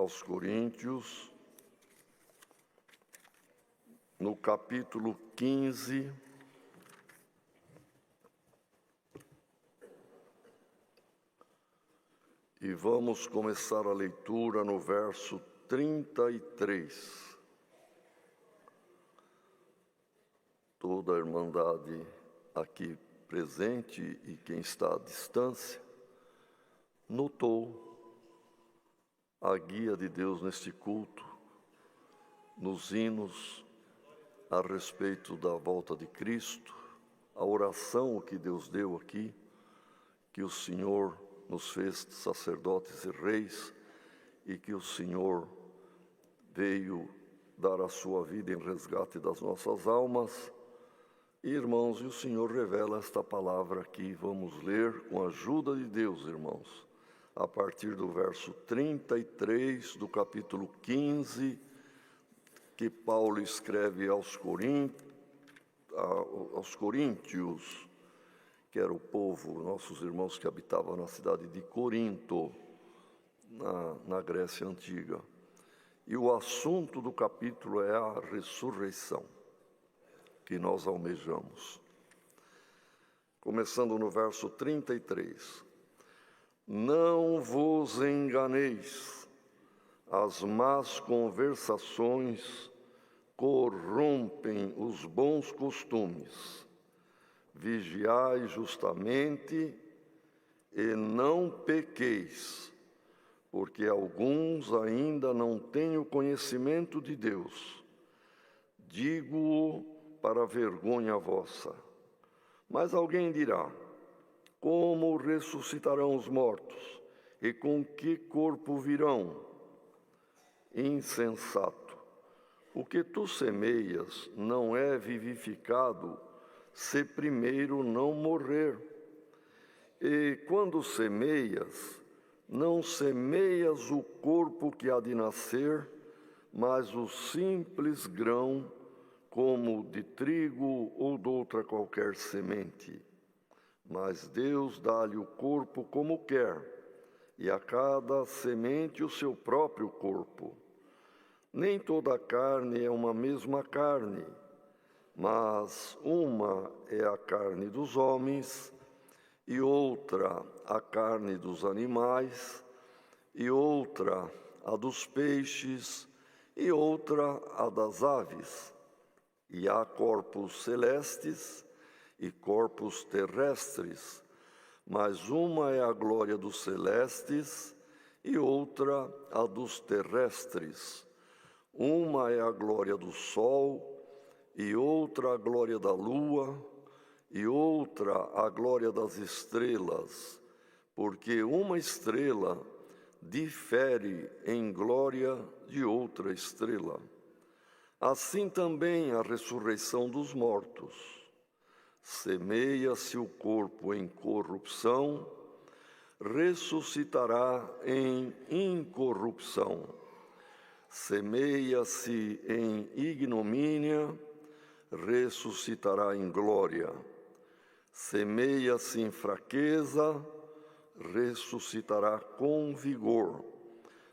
aos Coríntios, no capítulo 15, e vamos começar a leitura no verso 33. Toda a Irmandade aqui presente e quem está à distância notou a guia de Deus neste culto, nos hinos a respeito da volta de Cristo, a oração que Deus deu aqui, que o Senhor nos fez sacerdotes e reis e que o Senhor veio dar a sua vida em resgate das nossas almas. Irmãos, e o Senhor revela esta palavra aqui, vamos ler com a ajuda de Deus, irmãos, a partir do verso 33 do capítulo 15, que Paulo escreve aos Coríntios, que era o povo, nossos irmãos que habitavam na cidade de Corinto, na Grécia Antiga. E o assunto do capítulo é a ressurreição que nós almejamos. Começando no verso 33. Não vos enganeis, as más conversações corrompem os bons costumes. Vigiai justamente e não pequeis, porque alguns ainda não têm o conhecimento de Deus. Digo-o para vergonha vossa. Mas alguém dirá: como ressuscitarão os mortos? E com que corpo virão? Insensato! O que tu semeias não é vivificado se primeiro não morrer. E quando semeias, não semeias o corpo que há de nascer, mas o simples grão, como de trigo ou de outra qualquer semente. Mas Deus dá-lhe o corpo como quer, e a cada semente o seu próprio corpo. Nem toda a carne é uma mesma carne, mas uma é a carne dos homens, e outra a carne dos animais, e outra a dos peixes, e outra a das aves. E há corpos celestes e corpos terrestres, mas uma é a glória dos celestes e outra a dos terrestres. Uma é a glória do sol e outra a glória da lua e outra a glória das estrelas, porque uma estrela difere em glória de outra estrela. Assim também a ressurreição dos mortos. Semeia-se o corpo em corrupção, ressuscitará em incorrupção. Semeia-se em ignomínia, ressuscitará em glória. Semeia-se em fraqueza, ressuscitará com vigor.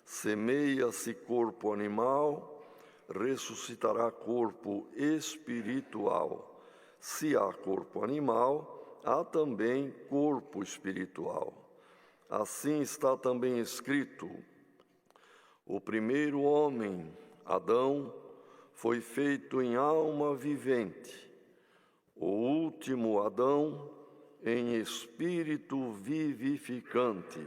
Semeia-se corpo animal, ressuscitará corpo espiritual. Se há corpo animal, há também corpo espiritual. Assim está também escrito: o primeiro homem, Adão, foi feito em alma vivente. O último Adão, em espírito vivificante.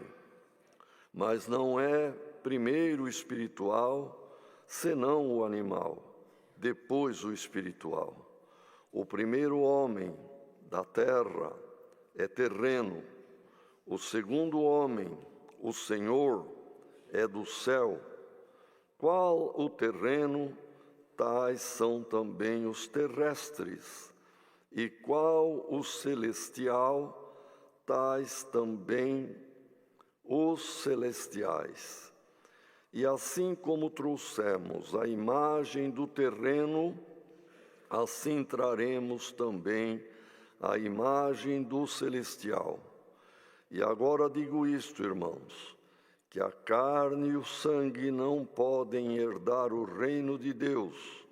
Mas não é primeiro o espiritual, senão o animal, depois o espiritual. O primeiro homem da terra é terreno, o segundo homem, o Senhor, é do céu. Qual o terreno, tais são também os terrestres, e qual o celestial, tais também os celestiais. E assim como trouxemos a imagem do terreno, assim traremos também a imagem do celestial. E agora digo isto, irmãos, que a carne e o sangue não podem herdar o reino de Deus,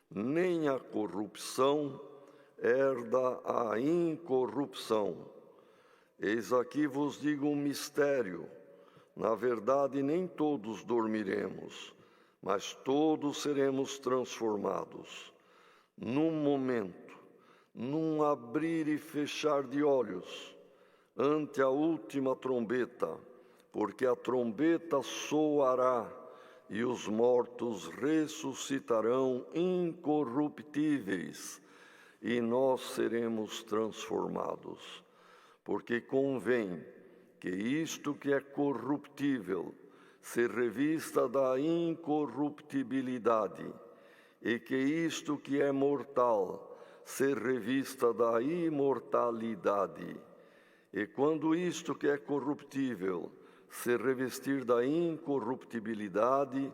nem a corrupção herda a incorrupção. Eis aqui vos digo um mistério: na verdade, nem todos dormiremos, mas todos seremos transformados. Num momento, num abrir e fechar de olhos, ante a última trombeta, porque a trombeta soará e os mortos ressuscitarão incorruptíveis, e nós seremos transformados. Porque convém que isto que é corruptível se revista da incorruptibilidade, e que isto que é mortal se revista da imortalidade. E quando isto que é corruptível se revestir da incorruptibilidade,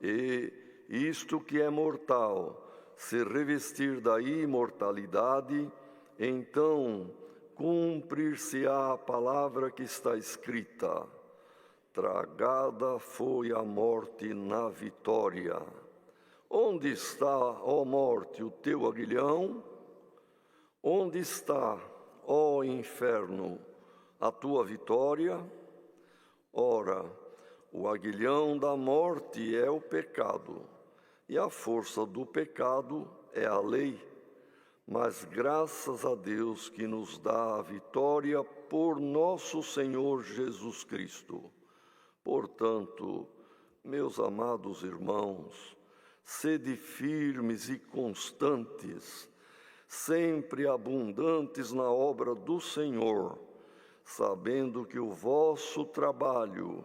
e isto que é mortal se revestir da imortalidade, então cumprir-se-á a palavra que está escrita: tragada foi a morte na vitória. Onde está, ó morte, o teu aguilhão? Onde está, ó inferno, a tua vitória? Ora, o aguilhão da morte é o pecado, e a força do pecado é a lei. Mas graças a Deus que nos dá a vitória por nosso Senhor Jesus Cristo. Portanto, meus amados irmãos, sede firmes e constantes, sempre abundantes na obra do Senhor, sabendo que o vosso trabalho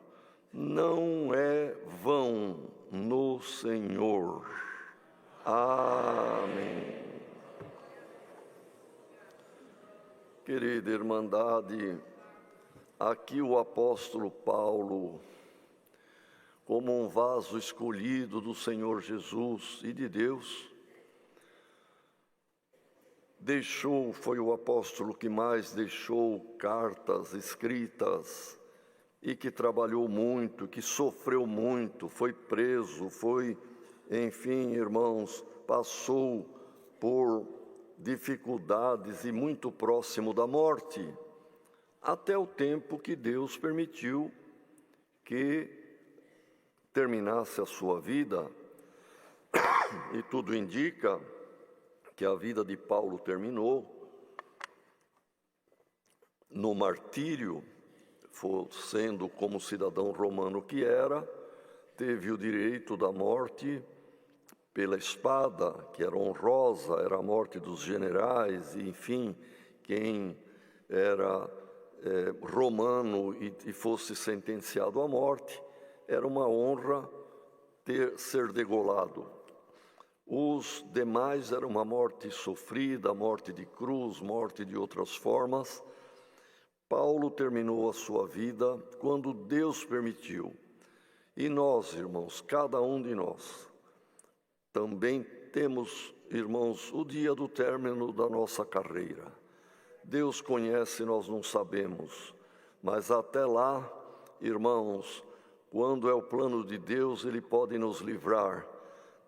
não é vão no Senhor. Amém. Querida Irmandade, aqui o apóstolo Paulo, como um vaso escolhido do Senhor Jesus e de Deus, foi o apóstolo que mais deixou cartas escritas e que trabalhou muito, que sofreu muito, foi preso, enfim, irmãos, passou por dificuldades e muito próximo da morte, até o tempo que Deus permitiu que terminasse a sua vida. E tudo indica que a vida de Paulo terminou no martírio, sendo como cidadão romano que era, teve o direito da morte pela espada, que era honrosa, era a morte dos generais, e, enfim, quem era romano e fosse sentenciado à morte, era uma honra ser degolado. Os demais era uma morte sofrida, morte de cruz, morte de outras formas. Paulo terminou a sua vida quando Deus permitiu. E nós, irmãos, cada um de nós, também temos, irmãos, o dia do término da nossa carreira. Deus conhece, nós não sabemos, mas até lá, irmãos, quando é o plano de Deus, Ele pode nos livrar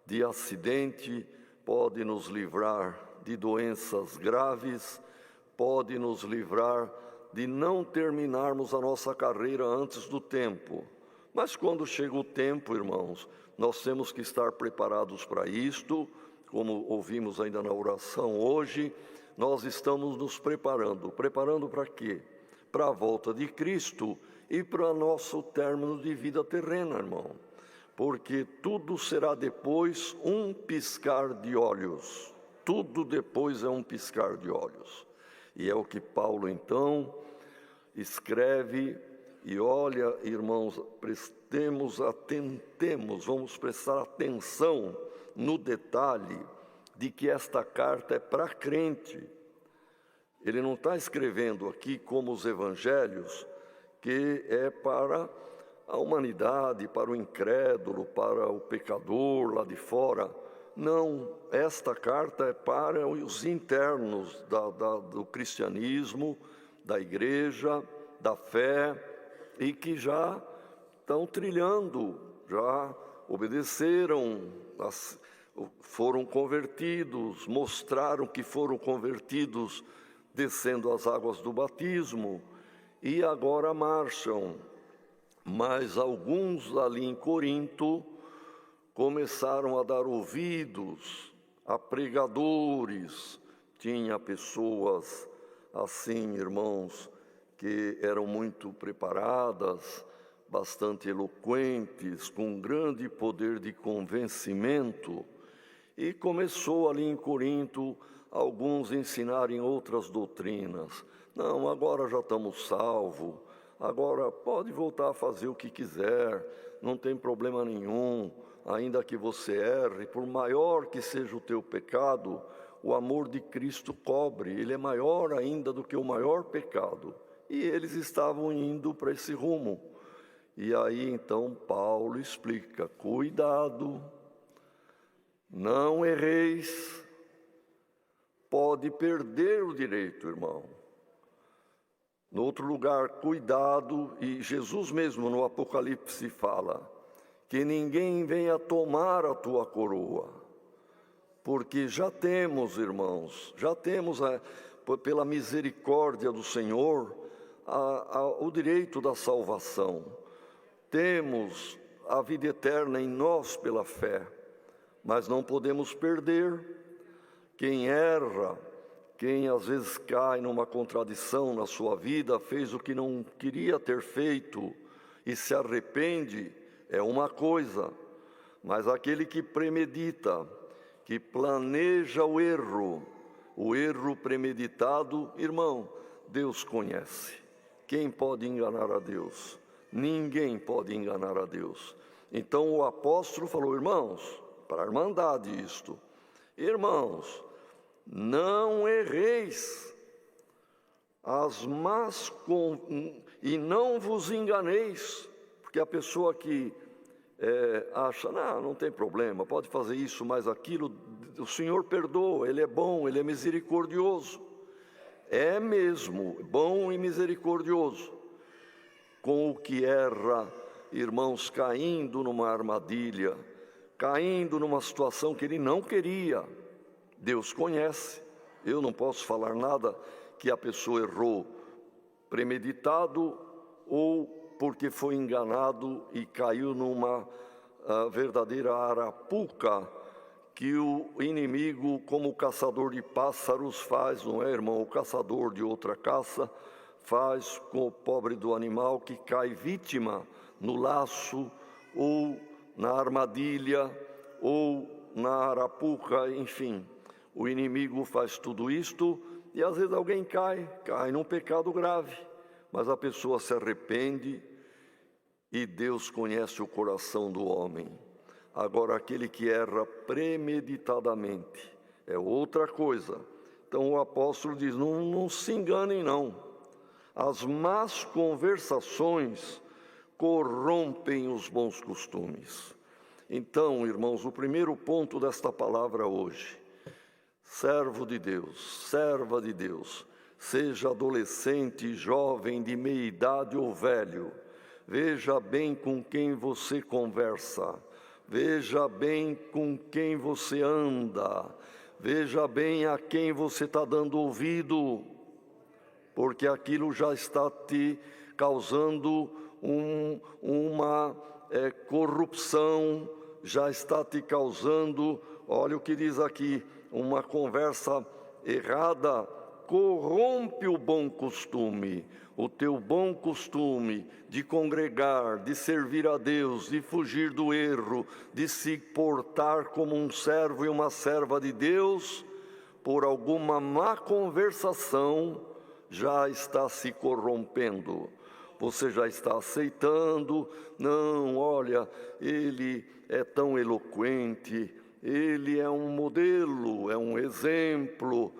de acidente, pode nos livrar de doenças graves, pode nos livrar de não terminarmos a nossa carreira antes do tempo. Mas quando chega o tempo, irmãos, nós temos que estar preparados para isto, como ouvimos ainda na oração hoje. Nós estamos nos preparando para quê? Para a volta de Cristo e para o nosso término de vida terrena, irmão. Porque tudo será depois um piscar de olhos. Tudo depois é um piscar de olhos. E é o que Paulo, então, escreve. E olha, irmãos, vamos prestar atenção no detalhe de que esta carta é para crente. Ele não está escrevendo aqui como os evangelhos, que é para a humanidade, para o incrédulo, para o pecador lá de fora. Não, esta carta é para os internos do cristianismo, da igreja, da fé, e que já estão trilhando, já obedeceram, foram convertidos, mostraram que foram convertidos descendo as águas do batismo e agora marcham. Mas alguns ali em Corinto começaram a dar ouvidos a pregadores. Tinha pessoas assim, irmãos, que eram muito preparadas, bastante eloquentes, com grande poder de convencimento, e começou ali em Corinto alguns ensinarem outras doutrinas. Não, agora já estamos salvos, agora pode voltar a fazer o que quiser, não tem problema nenhum, ainda que você erre, por maior que seja o teu pecado, o amor de Cristo cobre, ele é maior ainda do que o maior pecado. E eles estavam indo para esse rumo. E aí então Paulo explica: cuidado, não erreis, pode perder o direito, irmão. No outro lugar, cuidado, e Jesus mesmo no Apocalipse fala, que ninguém venha tomar a tua coroa, porque já temos, irmãos, pela misericórdia do Senhor, o direito da salvação. Temos a vida eterna em nós pela fé, mas não podemos perder. Quem erra, quem às vezes cai numa contradição na sua vida, fez o que não queria ter feito e se arrepende, é uma coisa, mas aquele que premedita, que planeja o erro premeditado, irmão, Deus conhece. Quem pode enganar a Deus? Ninguém pode enganar a Deus. Então o apóstolo falou: irmãos, para a irmandade isto, irmãos, não erreis, e não vos enganeis, porque a pessoa que acha, não tem problema, pode fazer isso, mas aquilo, o Senhor perdoa, Ele é bom, Ele é misericordioso. É mesmo, bom e misericordioso. Com o que erra, irmãos, caindo numa armadilha, caindo numa situação que ele não queria. Deus conhece. Eu não posso falar nada que a pessoa errou premeditado ou porque foi enganado e caiu numa verdadeira arapuca que o inimigo, como o caçador de pássaros faz, não é, irmão? O caçador de outra caça faz com o pobre do animal que cai vítima no laço ou na armadilha ou na arapuca, enfim. O inimigo faz tudo isto e às vezes alguém cai num pecado grave, mas a pessoa se arrepende e Deus conhece o coração do homem. Agora, aquele que erra premeditadamente é outra coisa. Então o apóstolo diz, não se enganem não. As más conversações corrompem os bons costumes. Então, irmãos, o primeiro ponto desta palavra hoje, servo de Deus, serva de Deus, seja adolescente, jovem, de meia idade ou velho, veja bem com quem você conversa, veja bem com quem você anda, veja bem a quem você está dando ouvido, porque aquilo já está te causando uma corrupção, já está te causando, olha o que diz aqui, uma conversa errada, corrompe o bom costume, o teu bom costume de congregar, de servir a Deus, de fugir do erro, de se portar como um servo e uma serva de Deus, por alguma má conversação, já está se corrompendo. Você já está aceitando, não, olha, ele é tão eloquente, ele é um modelo, é um exemplo,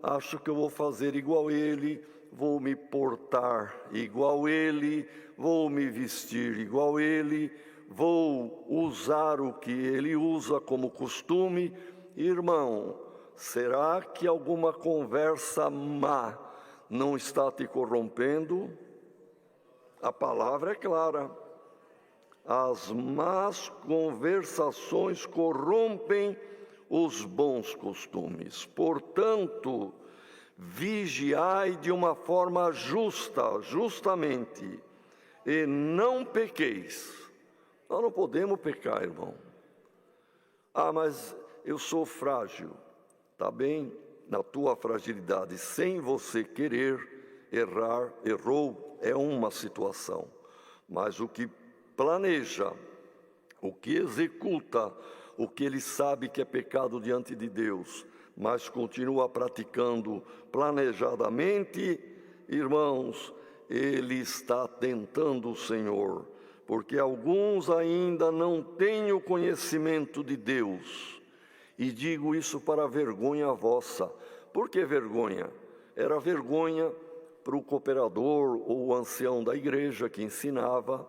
acho que eu vou fazer igual ele, vou me portar igual ele, vou me vestir igual ele, vou usar o que ele usa como costume. Irmão, será que alguma conversa má não está te corrompendo? A palavra é clara. As más conversações corrompem os bons costumes. Portanto, vigiai de uma forma justa, justamente, e não pequeis. Nós não podemos pecar, irmão. Ah, mas eu sou frágil. Está bem, na tua fragilidade, sem você querer errar, errou, é uma situação. Mas o que planeja, o que executa, o que ele sabe que é pecado diante de Deus, mas continua praticando planejadamente, irmãos, ele está tentando o Senhor, porque alguns ainda não têm o conhecimento de Deus. E digo isso para vergonha vossa. Por que vergonha? Era vergonha para o cooperador ou o ancião da igreja que ensinava,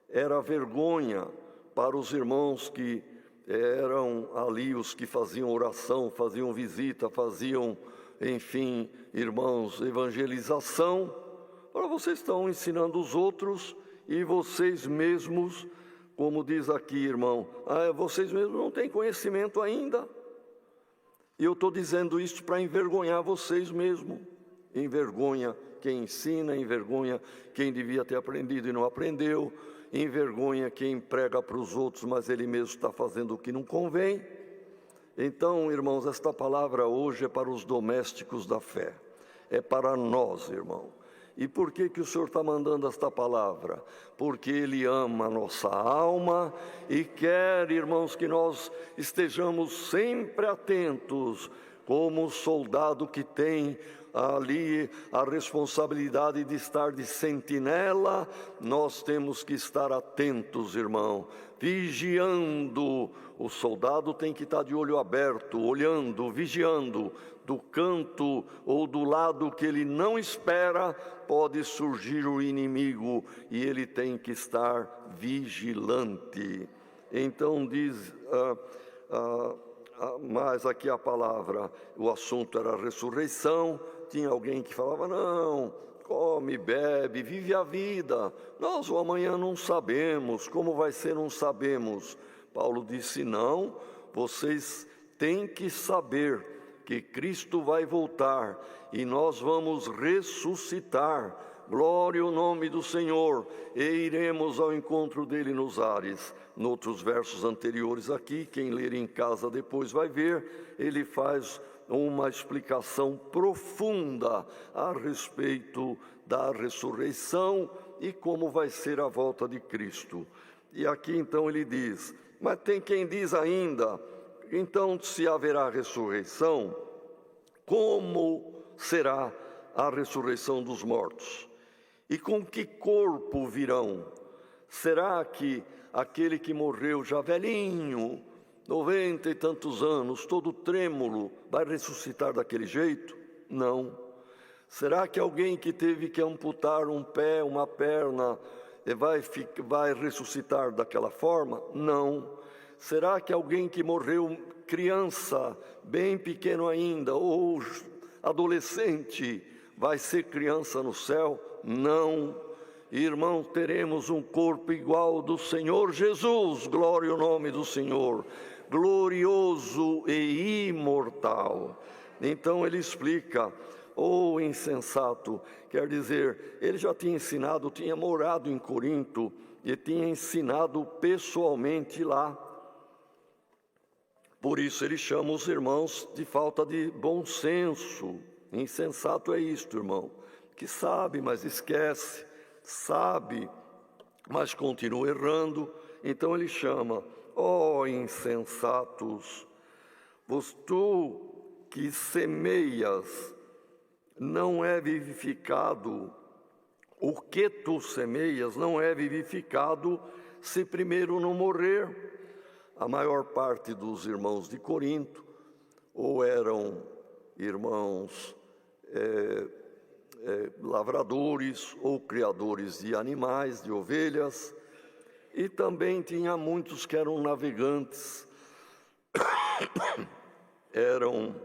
era vergonha para os irmãos que eram ali os que faziam oração, faziam visita, faziam, enfim, irmãos, evangelização. Agora vocês estão ensinando os outros e vocês mesmos, como diz aqui, irmão, vocês mesmos não têm conhecimento ainda. E eu estou dizendo isso para envergonhar vocês mesmos. Envergonha quem ensina, envergonha quem devia ter aprendido e não aprendeu, envergonha quem prega para os outros, mas ele mesmo está fazendo o que não convém. Então, irmãos, esta palavra hoje é para os domésticos da fé, é para nós, irmão. E por que o Senhor está mandando esta palavra? Porque Ele ama a nossa alma e quer, irmãos, que nós estejamos sempre atentos, como o soldado que tem ali a responsabilidade de estar de sentinela. Nós temos que estar atentos, irmão, vigiando. O soldado tem que estar de olho aberto, olhando, vigiando. Do canto ou do lado que ele não espera, pode surgir o inimigo e ele tem que estar vigilante. Então diz, mas aqui a palavra, o assunto era a ressurreição. Tinha alguém que falava, não, come, bebe, vive a vida. Nós o amanhã não sabemos, como vai ser não sabemos. Paulo disse, não, vocês têm que saber que Cristo vai voltar e nós vamos ressuscitar. Glória ao nome do Senhor, e iremos ao encontro dele nos ares. Noutros versos anteriores aqui, quem ler em casa depois vai ver, ele faz uma explicação profunda a respeito da ressurreição e como vai ser a volta de Cristo. E aqui então ele diz, mas tem quem diz ainda, então se haverá ressurreição, como será a ressurreição dos mortos? E com que corpo virão? Será que aquele que morreu já velhinho, 90 e tantos anos, todo trêmulo, vai ressuscitar daquele jeito? Não. Será que alguém que teve que amputar um pé, uma perna, vai ressuscitar daquela forma? Não. Será que alguém que morreu criança, bem pequeno ainda, ou adolescente, vai ser criança no céu? Não. Irmãos, teremos um corpo igual ao do Senhor Jesus, glória ao nome do Senhor, glorioso e imortal. Então ele explica, insensato, quer dizer, ele já tinha ensinado, tinha morado em Corinto e tinha ensinado pessoalmente lá. Por isso ele chama os irmãos de falta de bom senso. Insensato é isto, irmão, que sabe, mas esquece, sabe, mas continua errando. Então ele chama, insensatos, tu que semeias, não é vivificado, o que tu semeias não é vivificado se primeiro não morrer. A maior parte dos irmãos de Corinto ou eram irmãos lavradores ou criadores de animais, de ovelhas, e também tinha muitos que eram navegantes, eram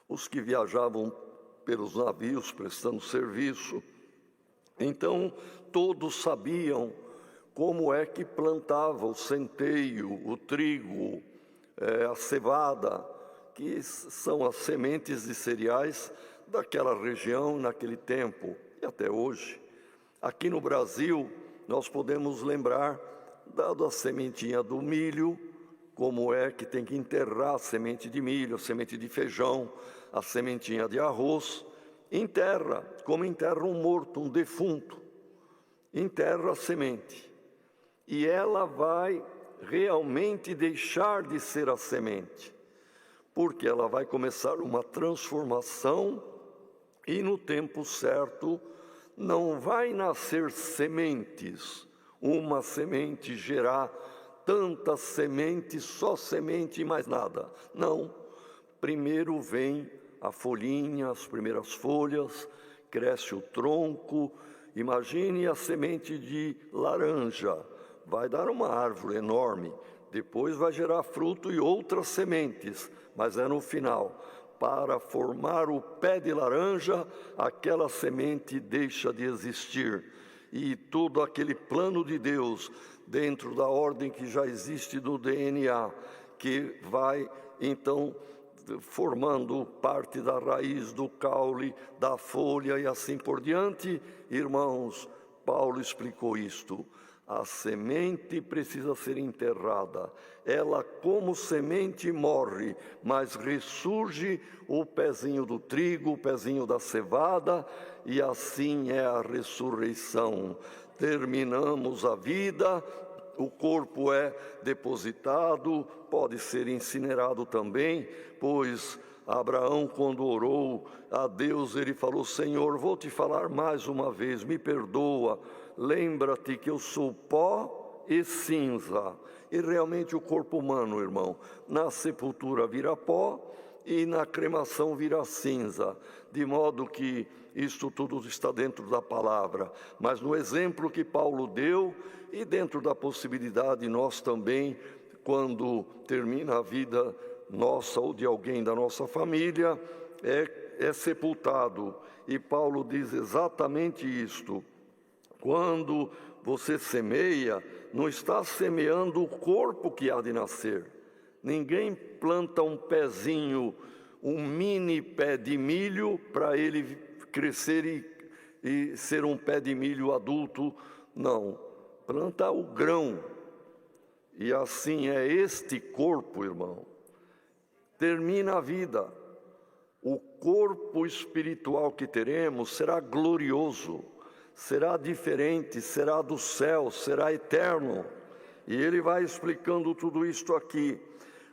os que viajavam pelos navios prestando serviço, Então, todos sabiam como é que plantava o centeio, o trigo, a cevada, que são as sementes de cereais daquela região naquele tempo e até hoje. Aqui no Brasil, nós podemos lembrar da sementinha do milho, como é que tem que enterrar a semente de milho, a semente de feijão, a sementinha de arroz. Enterra, como enterra um morto, um defunto. Enterra a semente. E ela vai realmente deixar de ser a semente, porque ela vai começar uma transformação e no tempo certo não vai nascer sementes, uma semente gerar tantas sementes, só semente e mais nada. Não, primeiro vem a folhinha, as primeiras folhas, cresce o tronco. Imagine a semente de laranja, vai dar uma árvore enorme, depois vai gerar fruto e outras sementes, mas é no final. Para formar o pé de laranja, aquela semente deixa de existir. E todo aquele plano de Deus, dentro da ordem que já existe do DNA, que vai então formando parte da raiz, do caule, da folha e assim por diante. Irmãos, Paulo explicou isto. A semente precisa ser enterrada. Ela, como semente, morre, mas ressurge o pezinho do trigo, o pezinho da cevada, e assim é a ressurreição. Terminamos a vida, o corpo é depositado, pode ser incinerado também, pois Abraão, quando orou a Deus, ele falou: Senhor, vou te falar mais uma vez, me perdoa, lembra-te que eu sou pó e cinza. E realmente o corpo humano, irmão, na sepultura vira pó e na cremação vira cinza, de modo que isto tudo está dentro da palavra. Mas no exemplo que Paulo deu, e dentro da possibilidade nós também, quando termina a vida nossa ou de alguém da nossa família, é sepultado. E Paulo diz exatamente isto. Quando você semeia, não está semeando o corpo que há de nascer. Ninguém planta um pezinho, um mini pé de milho para ele crescer e ser um pé de milho adulto. Não, planta o grão. E assim é este corpo, irmão. Termina a vida. O corpo espiritual que teremos será glorioso, será diferente, será do céu, será eterno. E ele vai explicando tudo isto aqui.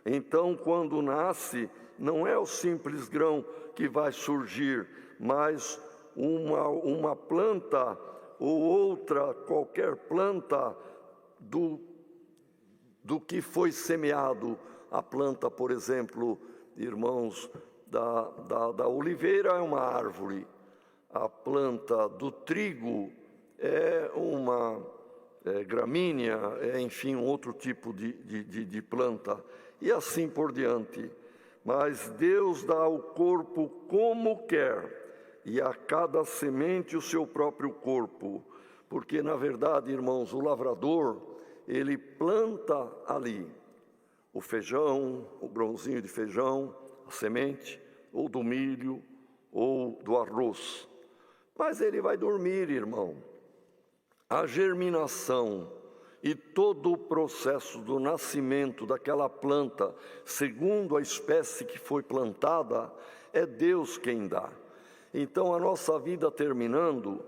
Então, quando nasce, não é o simples grão que vai surgir, mas uma planta ou outra, qualquer planta do que foi semeado. A planta, por exemplo, irmãos, da oliveira é uma árvore. A planta do trigo é uma gramínea, enfim, um outro tipo de planta, e assim por diante. Mas Deus dá ao corpo como quer, e a cada semente o seu próprio corpo. Porque, na verdade, irmãos, o lavrador, ele planta ali o feijão, o grãozinho de feijão, a semente, ou do milho, ou do arroz. Mas ele vai dormir, irmão. A germinação e todo o processo do nascimento daquela planta, segundo a espécie que foi plantada, é Deus quem dá. Então, a nossa vida terminando,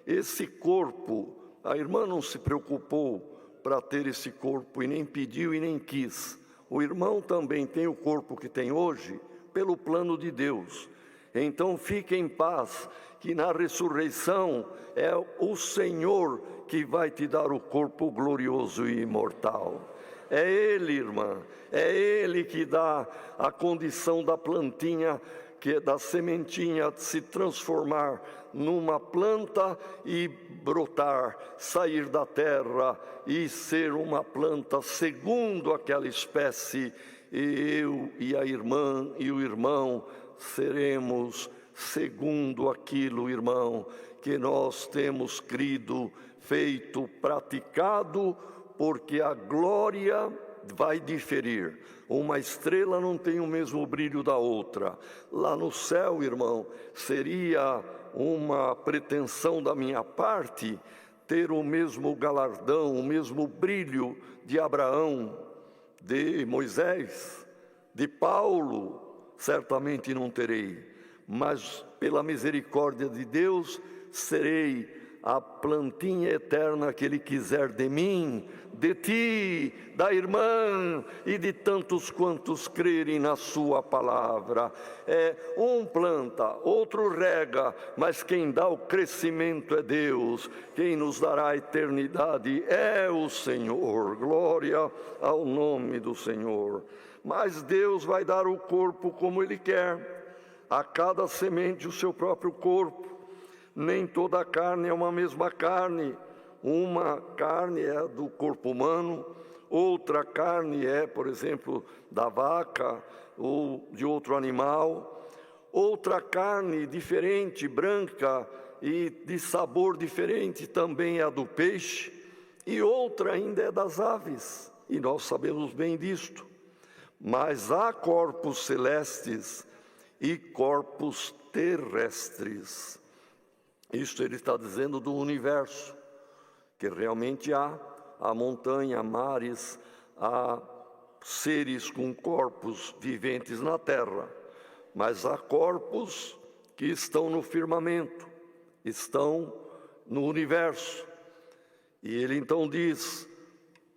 esse corpo, a irmã não se preocupou para ter esse corpo e nem pediu e nem quis. O irmão também tem o corpo que tem hoje pelo plano de Deus. Então fique em paz, que na ressurreição é o Senhor que vai te dar o corpo glorioso e imortal. É Ele, irmã, é Ele que dá a condição da plantinha, que é da sementinha, de se transformar numa planta e brotar, sair da terra e ser uma planta segundo aquela espécie. E eu e a irmã e o irmão seremos segundo aquilo, irmão, que nós temos crido, feito, praticado, porque a glória vai diferir. Uma estrela não tem o mesmo brilho da outra. Lá no céu, irmão, seria uma pretensão da minha parte ter o mesmo galardão, o mesmo brilho de Abraão, de Moisés, de Paulo, certamente não terei, mas pela misericórdia de Deus serei a plantinha eterna que Ele quiser de mim, de ti, da irmã e de tantos quantos crerem na sua palavra. Um planta, outro rega, mas quem dá o crescimento é Deus. Quem nos dará a eternidade é o Senhor. Glória ao nome do Senhor. Mas Deus vai dar o corpo como Ele quer, a cada semente o seu próprio corpo. Nem toda a carne é uma mesma carne. Uma carne é do corpo humano, outra carne é, por exemplo, da vaca ou de outro animal. Outra carne diferente, branca e de sabor diferente também é a do peixe. E outra ainda é das aves, e nós sabemos bem disto. Mas há corpos celestes e corpos terrestres. Isto ele está dizendo do universo, que realmente há montanha, mares, há seres com corpos viventes na terra, mas há corpos que estão no firmamento, estão no universo. E ele então diz,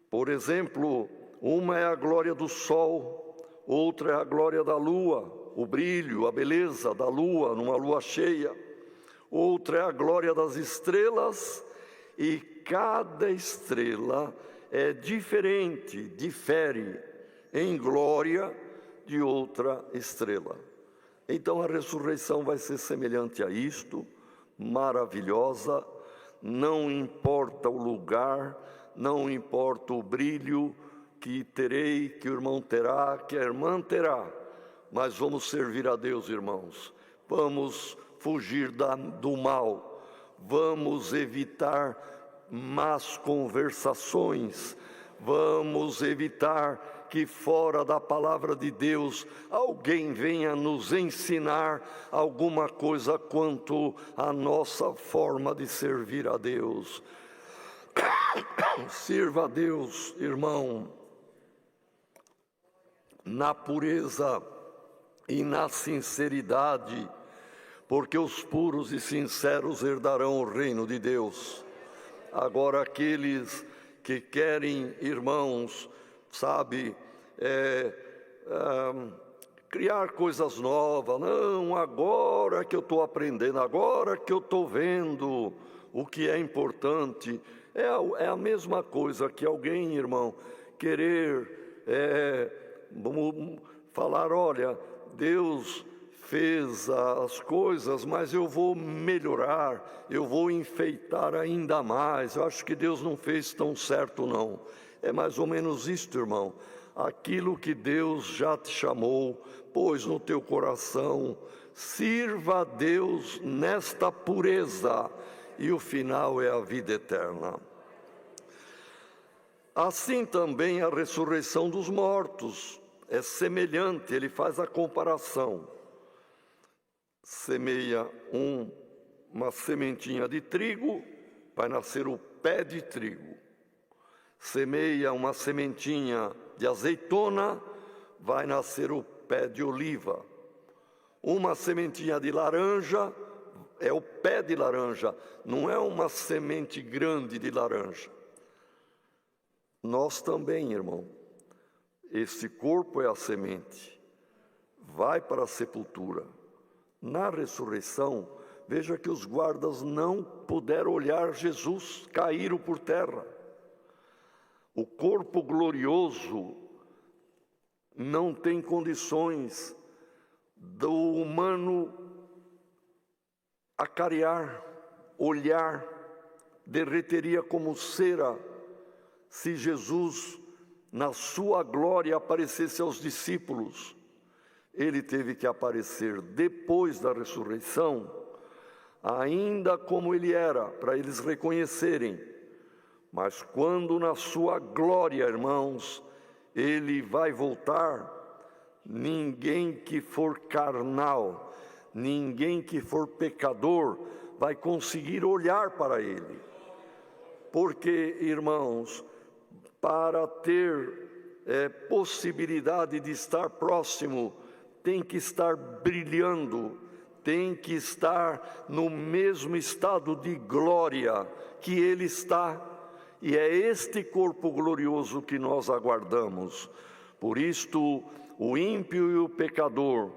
por exemplo, uma é a glória do sol, outra é a glória da lua, o brilho, a beleza da lua numa lua cheia. Outra é a glória das estrelas, e cada estrela é diferente, difere em glória de outra estrela. Então a ressurreição vai ser semelhante a isto, maravilhosa, não importa o lugar, não importa o brilho que terei, que o irmão terá, que a irmã terá, mas vamos servir a Deus, irmãos, vamos fugir do mal, vamos evitar más conversações, vamos evitar que fora da palavra de Deus alguém venha nos ensinar alguma coisa quanto à nossa forma de servir a Deus. Sirva a Deus, irmão, na pureza e na sinceridade, porque os puros e sinceros herdarão o reino de Deus. Agora, aqueles que querem, irmãos, criar coisas novas, não, agora que eu estou aprendendo, agora que eu estou vendo o que é importante, é a mesma coisa que alguém, irmão, querer falar, olha, Deus fez as coisas, mas eu vou melhorar, eu vou enfeitar ainda mais. Eu acho que Deus não fez tão certo, não. É mais ou menos isto, irmão. Aquilo que Deus já te chamou, pôs no teu coração, sirva a Deus nesta pureza, e o final é a vida eterna. Assim também a ressurreição dos mortos é semelhante, ele faz a comparação. Semeia uma sementinha de trigo, vai nascer o pé de trigo. Semeia uma sementinha de azeitona, vai nascer o pé de oliva. Uma sementinha de laranja, é o pé de laranja, não é uma semente grande de laranja. Nós também, irmão, esse corpo é a semente, vai para a sepultura. Na ressurreição, veja que os guardas não puderam olhar Jesus, caíram por terra. O corpo glorioso não tem condições do humano acarear, olhar, derreteria como cera se Jesus, na sua glória, aparecesse aos discípulos. ele teve que aparecer depois da ressurreição, ainda como ele era, para eles reconhecerem. Mas quando na sua glória, irmãos, ele vai voltar, ninguém que for carnal, ninguém que for pecador, vai conseguir olhar para ele. Porque, irmãos, para ter possibilidade de estar próximo, tem que estar brilhando, tem que estar no mesmo estado de glória que ele está. E é este corpo glorioso que nós aguardamos. Por isto, o ímpio e o pecador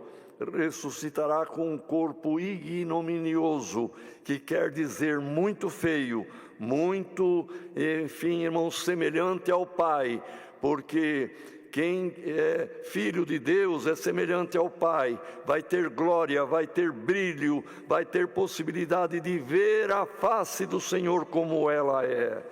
ressuscitará com um corpo ignominioso, que quer dizer muito feio, muito, enfim, irmãos, semelhante ao Pai, porque quem é filho de Deus é semelhante ao Pai, vai ter glória, vai ter brilho, vai ter possibilidade de ver a face do Senhor como ela é.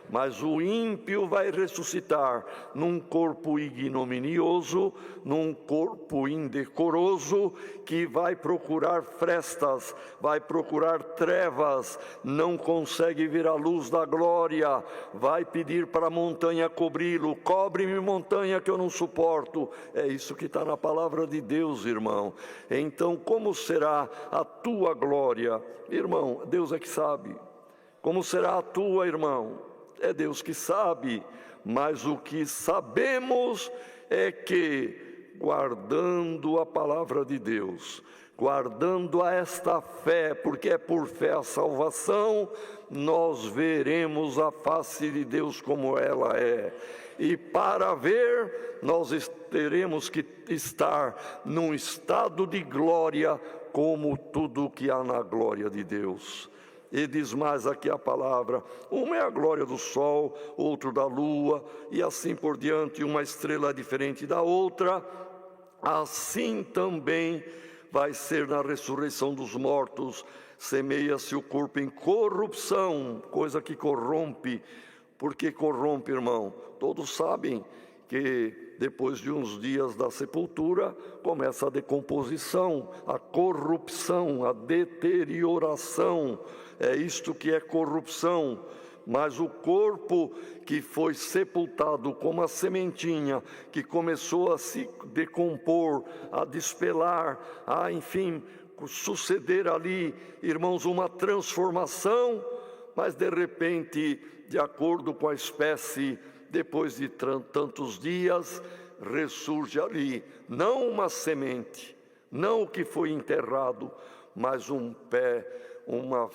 Mas o ímpio vai ressuscitar num corpo ignominioso, num corpo indecoroso, que vai procurar frestas, vai procurar trevas, não consegue ver a luz da glória, vai pedir para a montanha cobri-lo. Cobre-me, montanha, que eu não suporto. É isso que está na palavra de Deus, irmão. Então, como será a tua glória? Irmão, Deus é que sabe. Como será a tua, irmão? É Deus que sabe, mas o que sabemos é que, guardando a palavra de Deus, guardando a esta fé, porque é por fé a salvação, nós veremos a face de Deus como ela é. E para ver, nós teremos que estar num estado de glória, como tudo que há na glória de Deus. E diz mais aqui a palavra: uma é a glória do sol, outro da lua, e assim por diante, uma estrela diferente da outra. Assim também vai ser na ressurreição dos mortos. Semeia-se o corpo em corrupção, coisa que corrompe. Por que corrompe, irmão? Todos sabem que depois de uns dias da sepultura, começa a decomposição, a corrupção, a deterioração. É isto que é corrupção. Mas o corpo que foi sepultado como a sementinha, que começou a se decompor, a despelar, a, enfim, suceder ali, irmãos, uma transformação, mas de repente, de acordo com a espécie, depois de tantos dias, ressurge ali, não uma semente, não o que foi enterrado, mas um pé, uma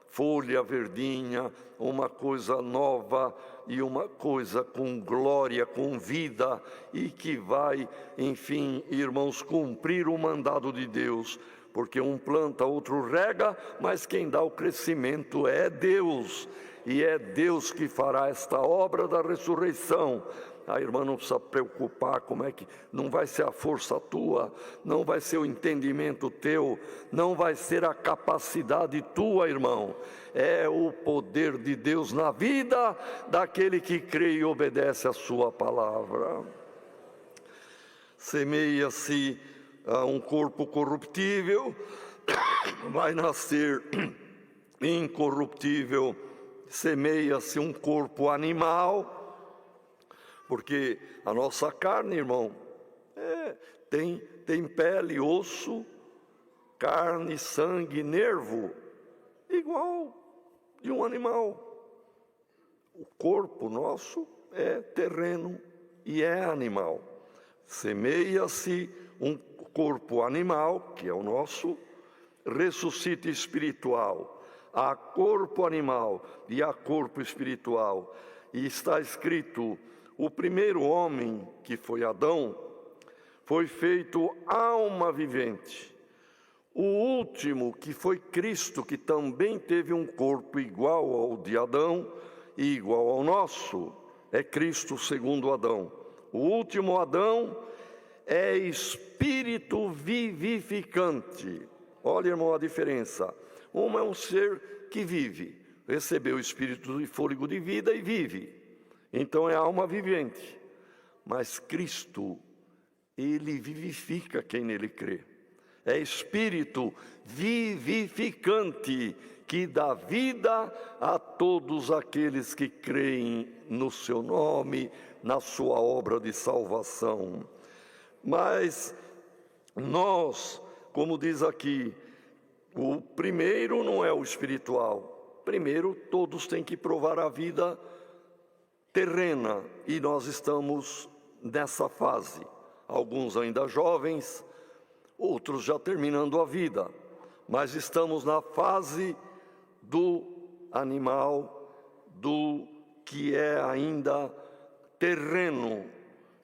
folha verdinha, uma coisa nova e uma coisa com glória, com vida, e que vai, enfim, irmãos, cumprir o mandado de Deus, porque um planta, outro rega, mas quem dá o crescimento é Deus, e é Deus que fará esta obra da ressurreição. A irmã não precisa preocupar como é que não vai ser a força tua, não vai ser o entendimento teu, não vai ser a capacidade tua, irmão. É o poder de Deus na vida daquele que crê e obedece a sua palavra. Semeia-se a um corpo corruptível, vai nascer incorruptível. Semeia-se um corpo animal, porque a nossa carne, irmão, tem pele, osso, carne, sangue, nervo, igual de um animal. O corpo nosso é terreno e é animal. Semeia-se um corpo animal, que é o nosso, ressuscita espiritual. Há corpo animal e há corpo espiritual. E está escrito: o primeiro homem, que foi Adão, foi feito alma vivente. O último, que foi Cristo, que também teve um corpo igual ao de Adão e igual ao nosso, é Cristo segundo Adão. O último Adão é espírito vivificante. Olha, irmão, a diferença. Um é um ser que vive, recebeu o espírito e fôlego de vida e vive. Então é alma vivente. Mas Cristo ele vivifica quem nele crê. É Espírito vivificante que dá vida a todos aqueles que creem no seu nome, na sua obra de salvação. Mas nós, como diz aqui, o primeiro não é o espiritual. Primeiro, todos têm que provar a vida terrena, e nós estamos nessa fase. Alguns ainda jovens, outros já terminando a vida, mas estamos na fase do animal, do que é ainda terreno.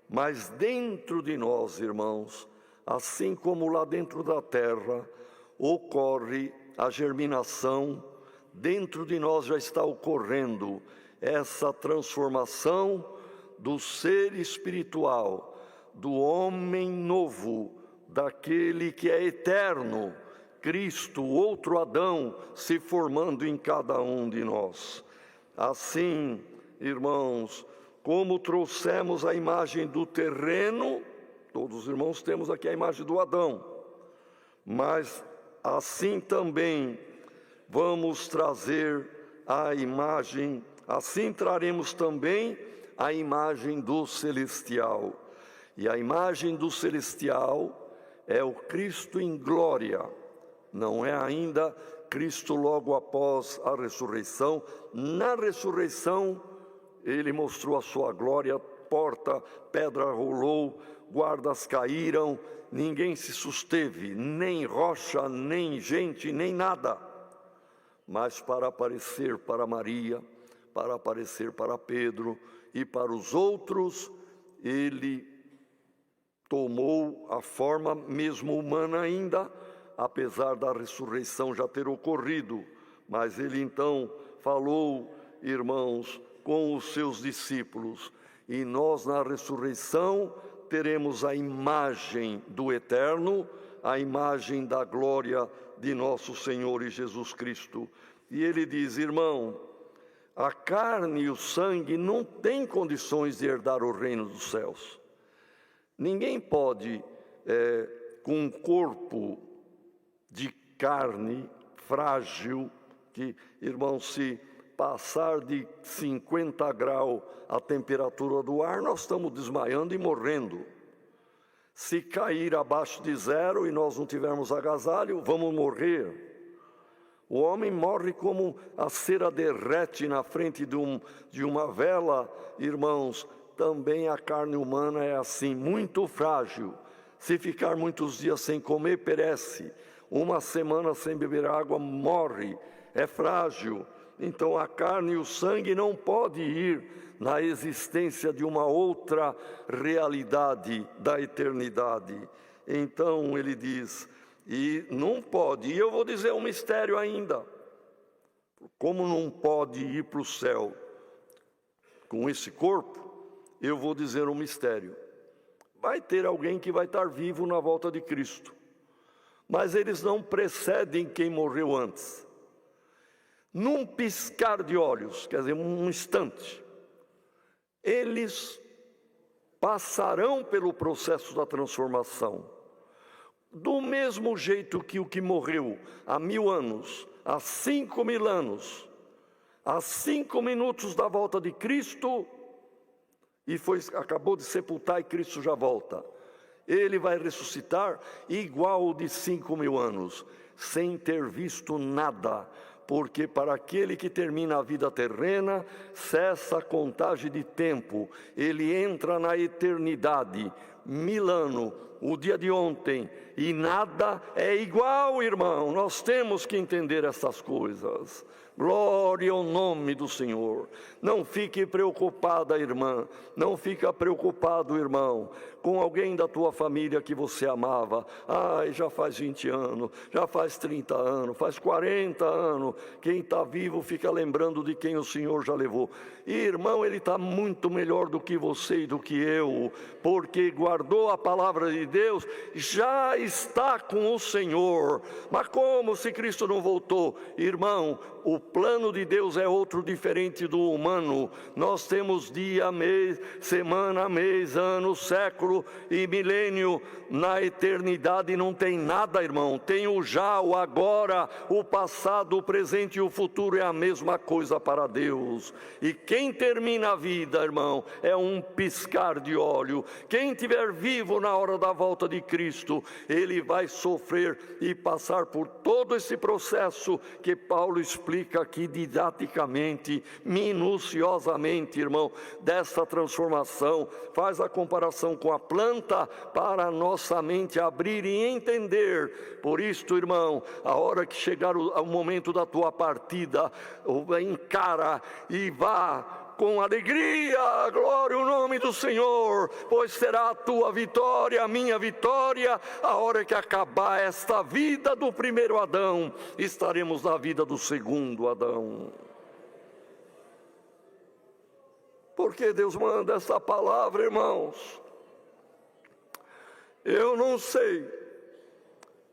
Mas dentro de nós, irmãos, assim como lá dentro da terra ocorre a germinação, dentro de nós já está ocorrendo essa transformação do ser espiritual, do homem novo, daquele que é eterno, Cristo, outro Adão, se formando em cada um de nós. Assim, irmãos, como trouxemos a imagem do terreno, todos os irmãos temos aqui a imagem do Adão, mas assim também vamos trazer a imagem, assim traremos também a imagem do celestial. E a imagem do celestial é o Cristo em glória, não é ainda Cristo logo após a ressurreição. Na ressurreição, ele mostrou a sua glória, porta, pedra rolou, guardas caíram, ninguém se susteve, nem rocha, nem gente, nem nada. Mas para aparecer para Maria, para aparecer para Pedro e para os outros, ele tomou a forma mesmo humana ainda, apesar da ressurreição já ter ocorrido. Mas ele então falou, irmãos, com os seus discípulos, e nós na ressurreição teremos a imagem do eterno, a imagem da glória de nosso Senhor e Jesus Cristo. E ele diz, irmão, a carne e o sangue não têm condições de herdar o reino dos céus. Ninguém pode, com um corpo de carne frágil, que, irmão, se passar de 50 graus a temperatura do ar, nós estamos desmaiando e morrendo. Se cair abaixo de zero e nós não tivermos agasalho, vamos morrer. O homem morre como a cera derrete na frente de uma vela, irmãos. Também a carne humana é assim, muito frágil. Se ficar muitos dias sem comer, perece. Uma semana sem beber água, morre. É frágil. Então a carne e o sangue não podem ir na existência de uma outra realidade da eternidade. Então ele diz, e não pode, e eu vou dizer um mistério ainda, como não pode ir para o céu com esse corpo, eu vou dizer um mistério. Vai ter alguém que vai estar vivo na volta de Cristo, mas eles não precedem quem morreu antes. Num piscar de olhos, quer dizer, um instante, eles passarão pelo processo da transformação. Do mesmo jeito que o que morreu há 1000 anos, há 5000 anos, há 5 minutos da volta de Cristo, e acabou de sepultar e Cristo já volta. Ele vai ressuscitar igual o de 5000 anos, sem ter visto nada. Porque para aquele que termina a vida terrena, cessa a contagem de tempo, ele entra na eternidade. 1000 anos, o dia de ontem, e nada é igual, irmão. Nós temos que entender essas coisas. Glória ao nome do Senhor. Não fique preocupada, irmã. Não fica preocupado, irmão, com alguém da tua família que você amava. Ai, já faz 20 anos, já faz 30 anos, faz 40 anos. Quem está vivo fica lembrando de quem o Senhor já levou. E, irmão, ele está muito melhor do que você e do que eu, porque guardou a palavra de Deus, já está com o Senhor. Mas como se Cristo não voltou? Irmão, O plano de Deus é outro diferente do humano. Nós temos dia, mês, semana, mês, ano, século e milênio. Na eternidade não tem nada, irmão. Tem o já, o agora, o passado, o presente e o futuro. É a mesma coisa para Deus. E quem termina a vida, irmão, é um piscar de olho. Quem estiver vivo na hora da volta de Cristo, ele vai sofrer e passar por todo esse processo que Paulo explica aqui didaticamente, minuciosamente, irmão, dessa transformação. Faz a comparação com a planta para a nossa mente abrir e entender. Por isto, irmão, a hora que chegar o momento da tua partida, encara e vá com alegria, glória ao nome do Senhor, pois será a tua vitória, a minha vitória. A hora que acabar esta vida do primeiro Adão, estaremos na vida do segundo Adão. Por que Deus manda essa palavra, irmãos? Eu não sei,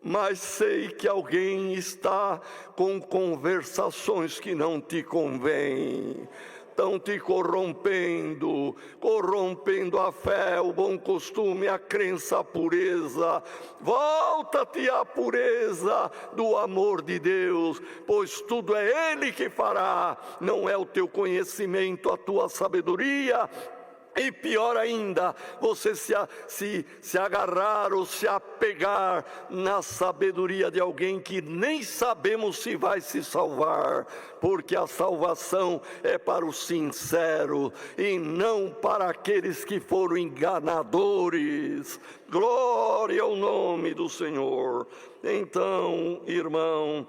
mas sei que alguém está com conversações que não te convêm. Estão te corrompendo a fé, o bom costume, a crença, a pureza. Volta-te à pureza do amor de Deus, pois tudo é Ele que fará, não é o teu conhecimento, a tua sabedoria. E pior ainda, você se agarrar ou se apegar na sabedoria de alguém que nem sabemos se vai se salvar, porque a salvação é para o sincero e não para aqueles que foram enganadores. Glória ao nome do Senhor. Então, irmão,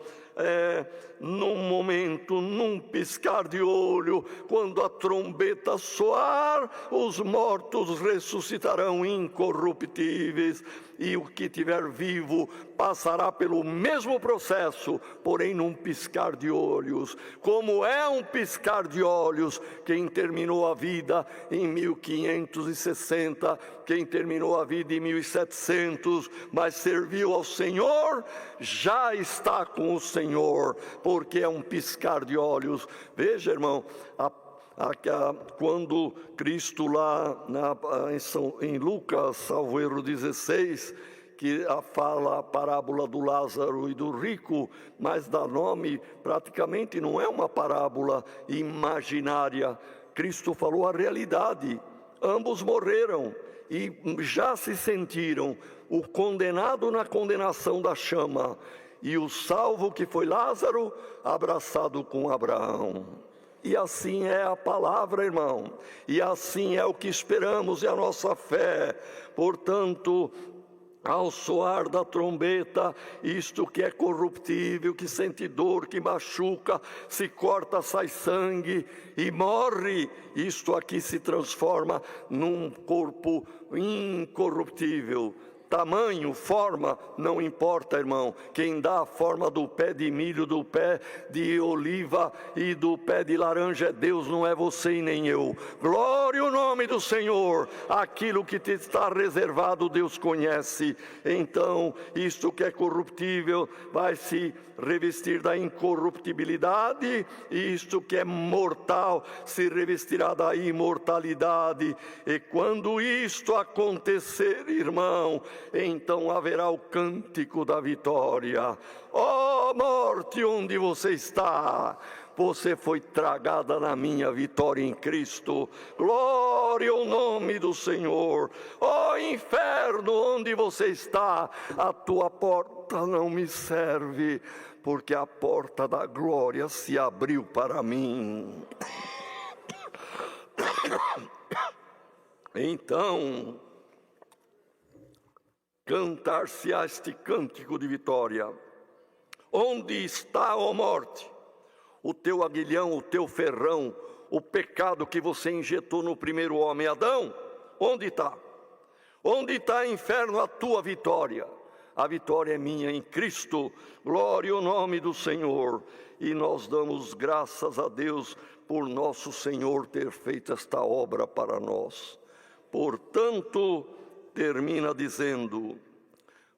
num momento, num piscar de olho, quando a trombeta soar, os mortos ressuscitarão incorruptíveis, e o que tiver vivo passará pelo mesmo processo, porém num piscar de olhos. Como é um piscar de olhos, quem terminou a vida em 1560, quem terminou a vida em 1700, mas serviu ao Senhor, já está com o Senhor, porque é um piscar de olhos. Veja, irmão, quando Cristo lá em Lucas, salvo erro 16, que fala a parábola do Lázaro e do rico, mas dá nome, praticamente não é uma parábola imaginária. Cristo falou a realidade. Ambos morreram e já se sentiram o condenado na condenação da chama e o salvo, que foi Lázaro, abraçado com Abraão. E assim é a palavra, irmão, e assim é o que esperamos, é a nossa fé. Portanto, ao soar da trombeta, isto que é corruptível, que sente dor, que machuca, se corta, sai sangue e morre, isto aqui se transforma num corpo incorruptível. Tamanho, forma, não importa, irmão. Quem dá a forma do pé de milho, do pé de oliva e do pé de laranja é Deus, não é você e nem eu. Glória ao nome do Senhor. Aquilo que te está reservado, Deus conhece. Então, isto que é corruptível vai se revestir da incorruptibilidade, e isto que é mortal se revestirá da imortalidade. E quando isto acontecer, irmão, então haverá o cântico da vitória. Ó morte, onde você está? Você foi tragada na minha vitória em Cristo. Glória ao nome do Senhor. Ó inferno, onde você está? A tua porta não me serve, porque a porta da glória se abriu para mim. Então, cantar-se-á este cântico de vitória. Onde está, ó morte, o teu aguilhão, o teu ferrão, o pecado que você injetou no primeiro homem, Adão? Onde está? Onde está, inferno, a tua vitória? A vitória é minha em Cristo. Glória ao nome do Senhor. E nós damos graças a Deus por nosso Senhor ter feito esta obra para nós. Portanto, termina dizendo: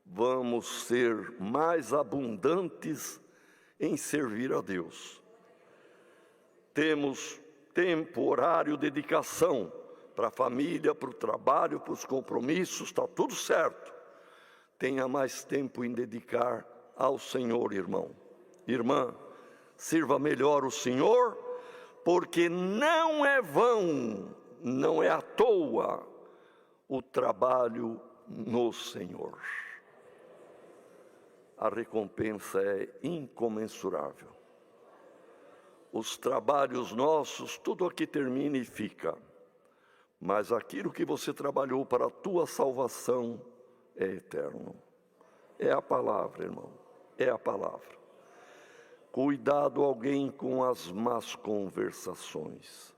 vamos ser mais abundantes em servir a Deus. temos tempo, horário, dedicação para a família, para o trabalho, para os compromissos, está tudo certo. Tenha mais tempo em dedicar ao Senhor, irmão. Irmã, sirva melhor o Senhor, porque não é vão, não é à toa o trabalho no Senhor. A recompensa é incomensurável. Os trabalhos nossos, tudo aqui termina e fica. Mas aquilo que você trabalhou para a tua salvação é eterno. É a palavra, irmão, é a palavra. Cuidado alguém com as más conversações.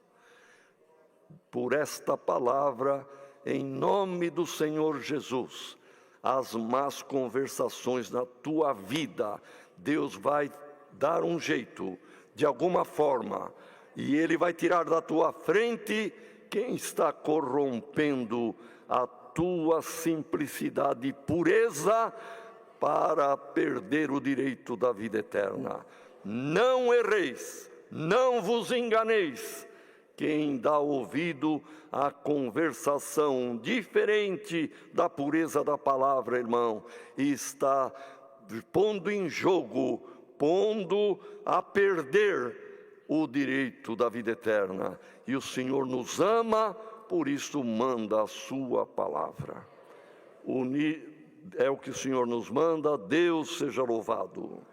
Por esta palavra, em nome do Senhor Jesus, as más conversações na tua vida, Deus vai dar um jeito, de alguma forma, e Ele vai tirar da tua frente quem está corrompendo a tua simplicidade e pureza para perder o direito da vida eterna. Não erreis, não vos enganeis. Quem dá ouvido à conversação diferente da pureza da palavra, irmão, está pondo em jogo, pondo a perder o direito da vida eterna. E o Senhor nos ama, por isso manda a sua palavra. É o que o Senhor nos manda, Deus seja louvado.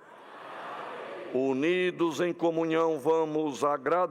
Unidos em comunhão, vamos agradecer.